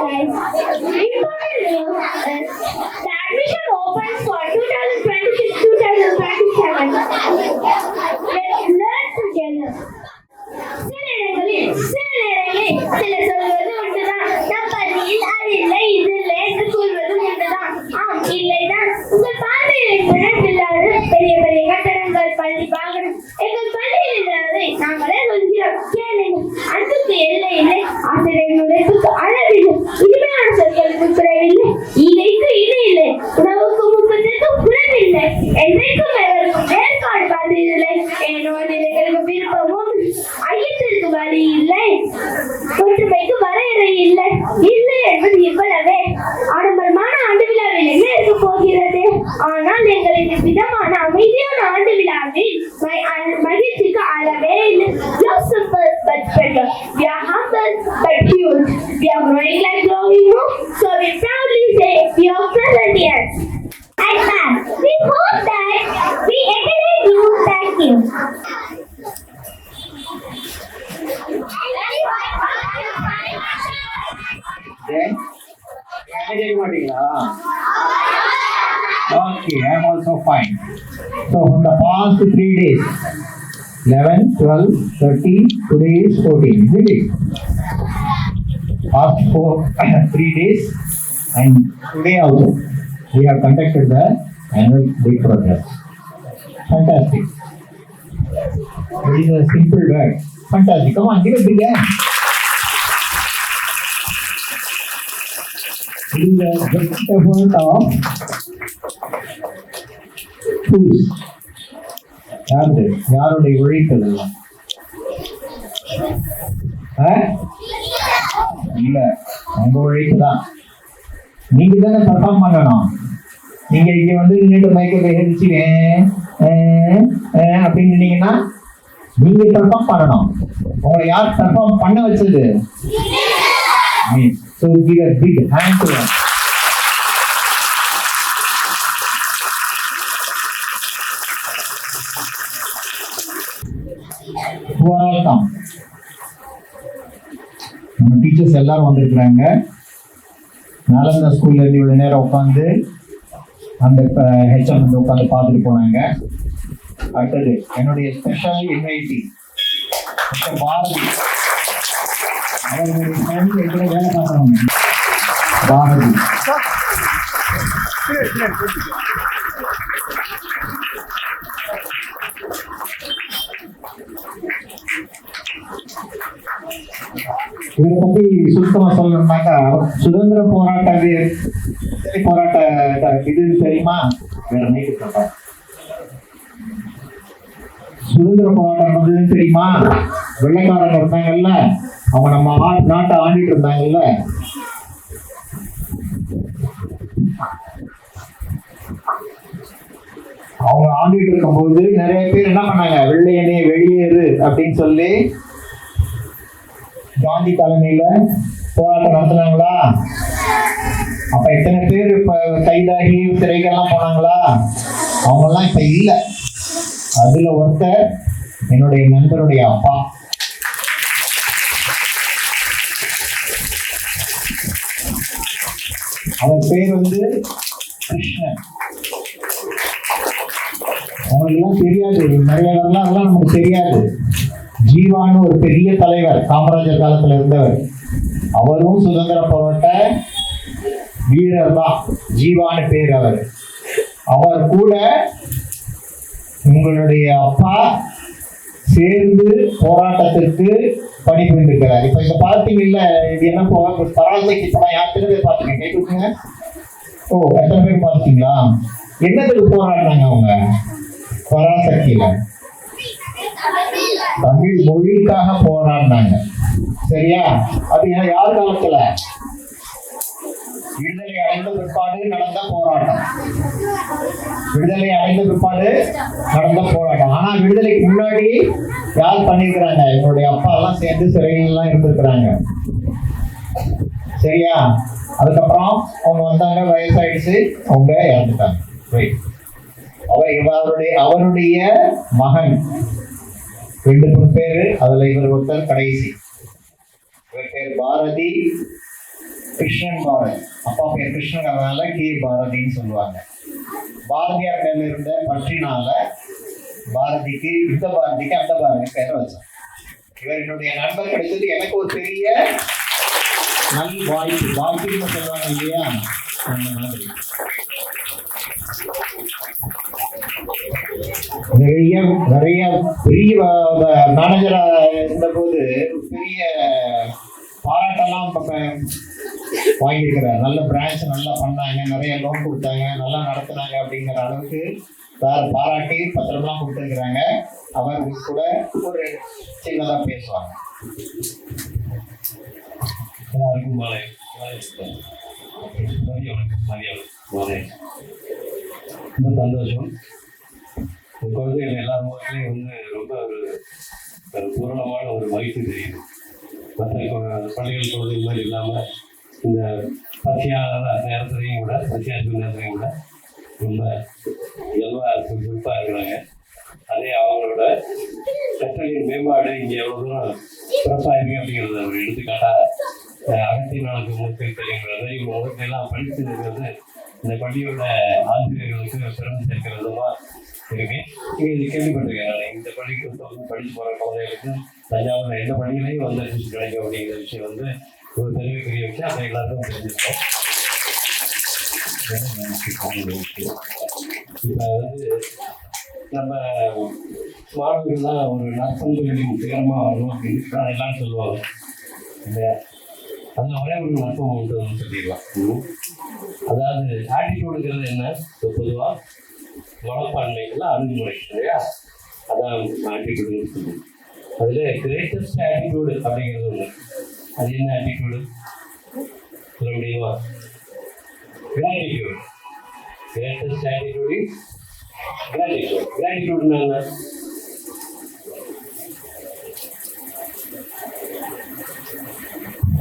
The admission opens for 2026-2027. Let's learn together. சில நேரங்களில் சில சொல்வது உண்டுதான். நம்பதில் அது இல்லை இது இல்லை என்று சொல்வது உண்டுதான். ஆம், இல்லைதான். உங்கள் பார்வையில் நினைப்பில்லாத பெரிய பெரிய கட்டடங்கள், பள்ளி வாகனம் எங்கள் பள்ளியில் இல்லாததை நாங்களே சொல்கிறோம். கேளுங்கள், அன்புக்கு எல்லை இல்லை, ஆசிரியர் உழைப்புக்கு அளவில்லை, இனிமையான சொற்களுக்கு குறைவில்லை, ஈகைக்கு இணை இல்லை, உணவுக்கு முப்பத்திற்கு குறைவில்லை, என்றைக்கும் எவருக்கும் வேறுபாடு பார்த்ததில்லை. ஏனோ எங்களுக்கு விருப்பமும் ஐயத்திற்கு வழி இல்லை, ஒற்றுமைக்கு வரையறை இல்லை. இல்லை என்பது இவ்வளவே. ஆடம்பரமான ஆண்டு விழாவில் என்ன இருக்க போகிறது? ஆனால் எங்களின் விதமான அமைதியான ஆண்டு விழாவில் மகிழ்ச்சிக்கு அளவே இல்லை. We are simple but better. We are humble but huge. We are growing like glowing moon. So we proudly say we are Presbyterians. And ma'am, we hope that we entertain you. Thank you. Okay, I am also fine. So from the past 3 days, 11, 12, 13, today is 14, isn't it? Past 3 days and today also we have conducted the annual day program. Fantastic. It is a simple word. Fantastic. Come on, give it big hand. It is a great effort of whose? யாருடைய உழைப்பு இதெல்லாம்? இல்ல, உங்க உழைப்பு தான். நீங்க தானே perform பண்ணணும். நீங்க இங்க வந்து நின்று மைக்க கையடிச்சு அப்படின்னு சொன்னீங்கன்னா நீங்க பர்ஃபார்ம் பண்ணணும். உங்களை யார் பர்ஃபார்ம் பண்ண வச்சது? So give a big hand to them. Welcome. நம்ம டீச்சர்ஸ் எல்லாரும் வந்திருக்கிறாங்க. நாலந்தா ஸ்கூல்ல இருந்து இவ்வளவு நேரம் உட்காந்து அந்த ஹெச்எம் வந்து உட்காந்து பார்த்துட்டு போனாங்க. அடுத்தது என்னுடைய ஸ்பெஷல் இன்வைட்டி பாரதி, அவர்களுடைய ஃபேமிலி எங்களை வேலை பார்க்குறவங்க. பாரதி இதை பத்தி சுத்தமா சொல்லணும்னாக்கா சுதந்திர போராட்ட இது தெரியுமா? வேற நைட்டு சுதந்திர போராட்டம் வந்ததுன்னு தெரியுமா? வெள்ளைக்காரங்க இருந்தாங்கல்ல, அவங்க நம்ம நாட்டை ஆண்டிட்டு இருந்தாங்கல்ல, அவங்க ஆண்டிட்டு இருக்கும்போது நிறைய பேர் என்ன பண்ணாங்க? வெள்ளையனே வெளியேறு அப்படின்னு சொல்லி காந்தி தலைமையில போராட்டம் நடத்தினாங்களா? அப்ப எத்தனை பேர் இப்ப கைதாகி சிறைகள்லாம் போனாங்களா? அவங்க எல்லாம் இப்ப இல்ல. அதுல ஒருத்தர் என்னுடைய நண்பருடைய அப்பா. அவர் பேர் வந்து கிருஷ்ணன். அவங்களுக்கு எல்லாம் தெரியாது, நிறைய வரலாம் அதெல்லாம் நமக்கு தெரியாது. ஜீவான்னு ஒரு பெரிய தலைவர், காமராஜர் காலத்துல இருந்தவர். அவரும் சுதந்திர போராட்ட வீரர் தான். ஜீவான்னு பேர் அவர். அவர் கூட உங்களுடைய அப்பா சேர்ந்து போராட்டத்திற்கு பணிபுரிந்திருக்கிறார். இப்ப இந்த பார்த்தீங்கல்ல, இது என்ன பராசக்தி படம் யாத்திரை பேர் பார்த்துருக்கேன், கை கொடுங்க. ஓ, எத்தனை பேர் பார்த்துட்டீங்களா? என்னதுக்கு போராடினாங்க அவங்க? பராசக்தியில தமிழ் மொழிக்காக போராடினாங்க. சரியா? அது யார் காலத்துல? விடுதலை அடைந்த பிற்பாடு நடந்த போராட்டம். விடுதலை அடைந்த பிற்பாடு நடந்த போராட்டம். ஆனா விடுதலைக்கு முன்னாடி யார் பண்ணிருக்கிறாங்க? என்னுடைய அப்பா எல்லாம் சேர்ந்து சிறைகள் எல்லாம் இருந்திருக்கிறாங்க. சரியா? அதுக்கப்புறம் அவங்க வந்தாங்க, வயசாயிடுச்சு, அவங்க இறந்துட்டாங்க. அவருடைய மகன் 2 பேரு, அதுல இவர் ஒருத்தர் கடைசி. இவர் பேர் பாரதி, கிருஷ்ணன் பாரதி. அப்பா பேர் கிருஷ்ணங்கிறதுனால கே பாரதின்னு சொல்லுவாங்க. பாரதியார் மேல இருந்த பற்றினால பாரதிக்கு இந்த பாரதிக்கு அந்த பாரதி பேரை வச்சான். இவர் என்னுடைய நண்பர் கிடைச்சது எனக்கு ஒரு பெரிய நல் வாய்ப்பு. வாய்ப்புன்னு சொல்லுவாங்க இல்லையா, அந்த மாதிரி. நிறைய பெரிய மேனேஜரா இருந்த போது பெரிய பாராட்டெல்லாம் வாங்கியிருக்கிறார். நல்ல பிரான்ச் நல்லா பண்ணாங்க, நிறைய லோன் கொடுத்தாங்க, நல்லா நடத்துனாங்க அப்படிங்கிற அளவுக்கு பாராட்டி பத்திரம்லாம் கொடுத்துருக்குறாங்க. அவர் கூட ஒரு சின்னதா பேசுவாங்க. எல்லாருக்கும் மாலை. ரொம்ப சந்தோஷம். குழந்தைகள் எல்லார் முகத்துலையும் வந்து ரொம்ப ஒரு பூரணமான ஒரு மகிழ்ச்சி தெரியுது. மற்ற பள்ளிகள் குழந்தைகள் மாதிரி இல்லாமல் இந்த பசியாத நேரத்துலையும் கூட, பசியாத நேரத்துலையும் கூட ரொம்ப சுறுசுறுப்பாக இருக்கிறாங்க. அதே அவங்களோட கற்றலின் மேம்பாடு இங்கே எவ்வளோ தூரம் சிறப்பாக இருக்கு அப்படிங்கிறத ஒரு எடுத்துக்காட்டாக அகத்திய நாளுக்கு முக்கியம் தெரியுங்கிறது இவங்க முகத்தையெல்லாம் படித்து இருக்கிறது இந்த பள்ளியோட ஆசிரியர்களுக்கு சிறந்து சேர்க்கிற விதமாக இருக்கு. நீங்கள் இது கேள்விப்பட்டிருக்கேன். இந்த பள்ளிக்கு வந்து படித்து போகிற குழந்தைகளுக்கு தஞ்சாவூர் எந்த பள்ளியிலையும் வந்து அட்மிஷன் கிடைக்கும் அப்படிங்கிற விஷயம் வந்து ஒரு பெரிய விஷயம். அதை எல்லாருக்கும் தெரிஞ்சிருக்கோம். இப்போ வந்து நம்ம மாணவர்கள்லாம் ஒரு நற்பண்புகளின் சிகரமாக வரணும் அப்படின்னு எல்லாம் சொல்லுவாங்க இல்லையா? அந்த ஒரே ஒரு நற்பம் உண்டு சொல்லிடலாம். அதாவது ஆட்டிடியூடுங்கிறது என்ன? பொதுவாக மனப்பான்மை எல்லாம் அணுகுமுறை இல்லையா? அதான் ஆட்டிடியூடுன்னு சொல்லுவோம். அதில் கிரேட்டஸ்ட் ஆட்டிடியூடு அப்படிங்கிறது ஒன்று. அது என்ன ஆட்டிடியூடு சொல்ல முடியுமா? கிராட்டிடியூட். Greatest attitude gratitude. கிராட்டிடியூட்னா என்ன?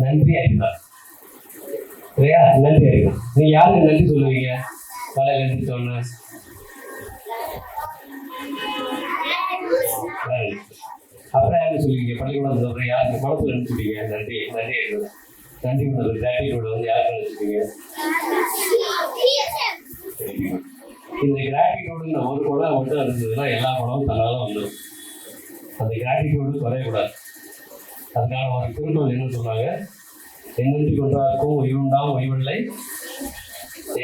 நன்றி அறிவார் இல்லையா? நன்றி அறிவார். நீங்க யாருக்கு நன்றி சொல்லுவீங்க? காலையில் நன்றி சொன்ன அப்புறம் யாருக்கு சொல்லுவீங்க? பள்ளிக்கூடம் சொல்ற யாருக்கு மனசுல நினைச்சுப்பீங்க? நன்றி நன்றி அறிவார். நன்றி உணர்வு கிராட்டிடியூட் வந்து யாருக்கு நினைச்சுப்பீங்க? இந்த கிராட்டிடியூடுங்கிற ஒரு குணம் மட்டும் இருந்ததுன்னா எல்லா குணமும் தன்னால வந்துடும். அந்த கிராட்டிடியூடு குறையக்கூடாது. அதுக்கான ஒரு திருக்குறள் என்ன சொன்னாங்க? எண்ணன்றி கொன்றார்க்கும் உயிர்ண்டாம் உயிரில்லை,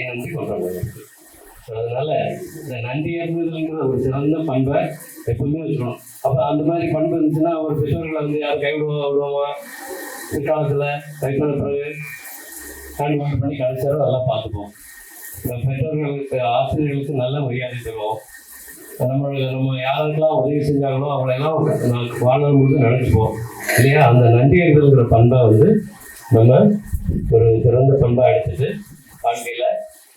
நன்றி கொன்றாங்க. அதனால இந்த நன்றி அறிந்ததுங்கிற ஒரு சிறந்த பண்பை எப்பவுமே வச்சுக்கணும். அப்போ அந்த மாதிரி பண்பு இருந்துச்சுன்னா ஒரு பெற்றோர்களை வந்து யாரும் விடுவோமா பிற்காலத்தில் கைப்பட பிறகு ஹேண்ட் பண்ணி கடைசியாரும் நல்லா பார்த்துப்போம். இந்த பெற்றோர்களுக்கு ஆசிரியர்களுக்கு நல்ல மரியாதை தருவோம். நம்ம யாருக்கெல்லாம் உதவி செஞ்சாங்களோ அவங்களெல்லாம் வாழ்நாள் நினைச்சுப்போம் இல்லையா? அந்த நன்றி அறிதல்ங்கிற பண்பை வந்து நம்ம ஒரு சிறந்த பண்பாக எடுத்துட்டு வாழ்க்கையில்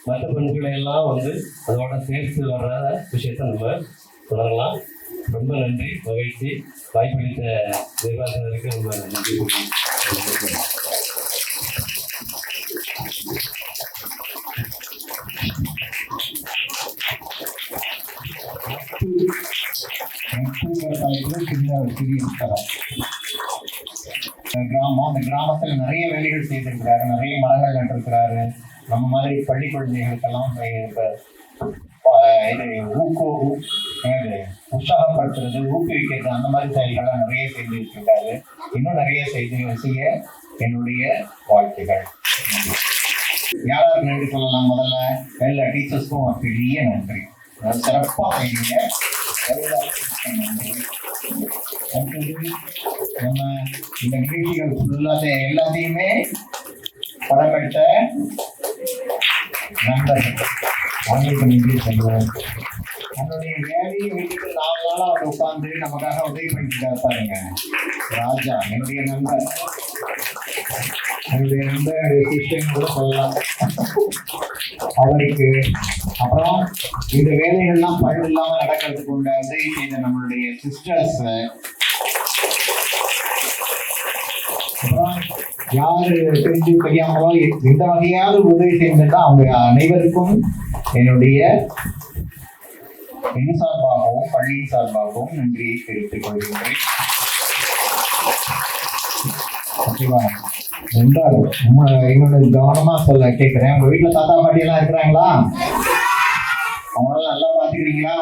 மற்ற பண்புகளை எல்லாம் வந்து அதோட சேர்த்து வர்ற விஷயத்த நம்ம தொடரலாம். ரொம்ப நன்றி, மகிழ்ச்சி. வாய்ப்பளித்த நிர்வாகத்தினருக்கு ரொம்ப நன்றி. கிராமம், அந்த கிராமத்துல நிறைய வேலைகள் செய்திருக்கிறாரு, நிறைய மரங்கள் நட்டிருக்கிறாரு. நம்ம மாதிரி பள்ளி குழந்தைகளுக்கெல்லாம் உற்சாகப்படுத்துறது, ஊக்குவிக்கிறது, அந்த மாதிரி செயல்கள்லாம் நிறைய செய்திருக்கிறாரு. இன்னும் நிறைய செய்ய என்னுடைய வாழ்த்துகள். யாராருக்கு நன்றி சொல்லலாம்? முதல்ல எல்லா டீச்சர்ஸ்க்கும் பெரிய நன்றி. சிறப்பாக செய்வீங்க. நம்ம இந்த நிகழ்ச்சிகள் ஃபுல்லாக எல்லாத்தையுமே படம் எடுத்த நண்பர்கள் அவங்களுக்கு நன்றி சொல்லுவோம். நம்மளுடைய வேலையை விட்டுட்டு 4 நாளாக அவர் உட்காந்து நமக்காக உதவி பண்ணிட்டு பாருங்க. ராஜா என்னுடைய நண்பர் கிறிஸ்டியன் கூட சொல்லலாம். அவருக்கு அப்புறம் இந்த வேலைகள்லாம் பழு இல்லாம நடக்கிறதுக்கு உதவி செய்த நம்மளுடைய சிஸ்டர்ஸ், அப்புறம் யாரு தெரிஞ்சு தெரியாமலோ எந்த வகையாவது உதவி செய்திருந்தா அவங்க அனைவருக்கும் என்னுடைய என் சார்பாகவும் பள்ளியின் சார்பாகவும் நன்றியை தெரிவித்துக் கொள்கின்றேன். ரெண்டாவது இன்னொன்று கவனமா சொல்ல கேட்குறேன். உங்க வீட்டில் தாத்தா பாட்டி எல்லாம் இருக்கிறாங்களா? அவங்களாம் நல்லா பார்த்துக்கிறீங்களா?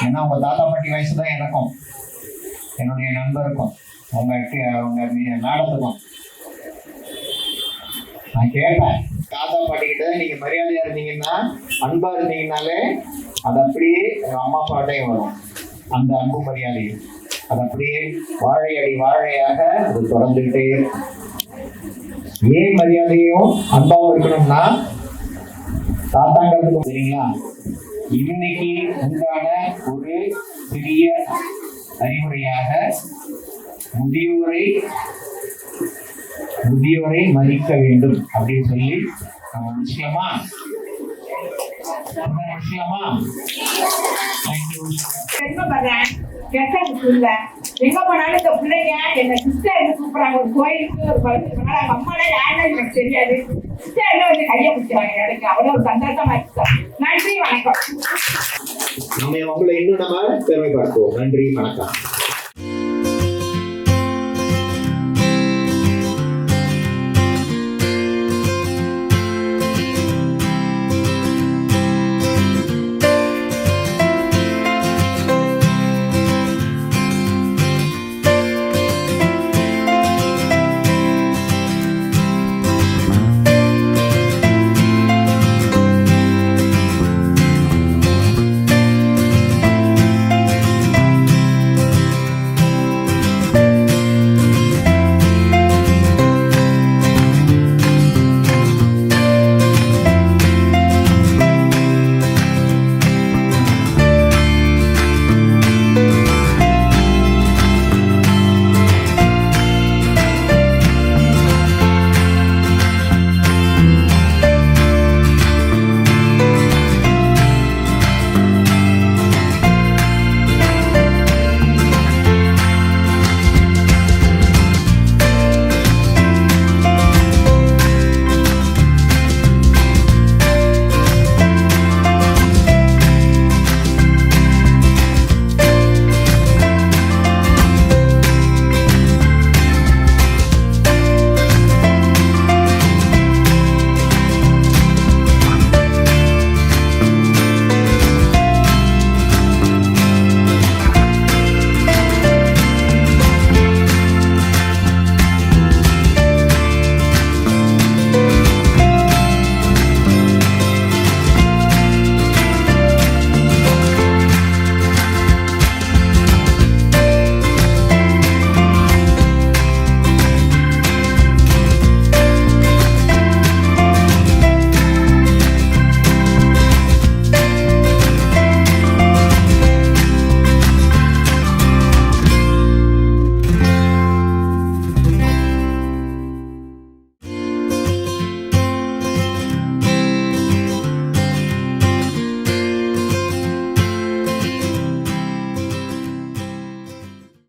ஏன்னா உங்க தாத்தா பாட்டி வயசு தான் எனக்கும் என்னுடைய நண்பருக்கும் உங்க மேடத்துக்கும். நான் கேட்பேன், தாத்தா பாட்டி கிட்ட நீங்க மரியாதையா இருந்தீங்கன்னா, அன்பா இருந்தீங்கன்னாலே அது அப்படியே அம்மா அப்பாட்டையும் வரும். அந்த அன்பு மரியாதையும் அது அப்படியே வாழையடி வாழையாக அது தொடர்ந்துகிட்டே இருக்கும். ஏன் மரியாதையும் அன்பாவும் இருக்கணும்னா, தாத்தாங்கிறதுக்கு சரிங்களா, இன்னைக்கு உண்டான ஒரு சிறிய அறிவுரையாக முதியோரை மதிக்க வேண்டும் அப்படின்னு சொல்லி நம்ம முடிச்சுக்கலாமா? எங்க போனாலும் இந்த பிள்ளைங்க என்ன சிஸ்டர் கூப்பிடுறாங்க. ஒரு கோயிலுக்கு ஒரு பழத்துக்கு போனாலும் அவங்க அம்மாலாம் யாருன்னு எனக்கு தெரியாது. சிஸ்டர்ல வந்து கையை பிடிச்சாங்க. எனக்கு அவ்வளோ ஒரு சந்தோஷமா இருக்கு. நன்றி, வணக்கம். நம்ம உங்களை இன்னும் நம்ம பெருமைப்படுத்துவோம். நன்றி, வணக்கம்.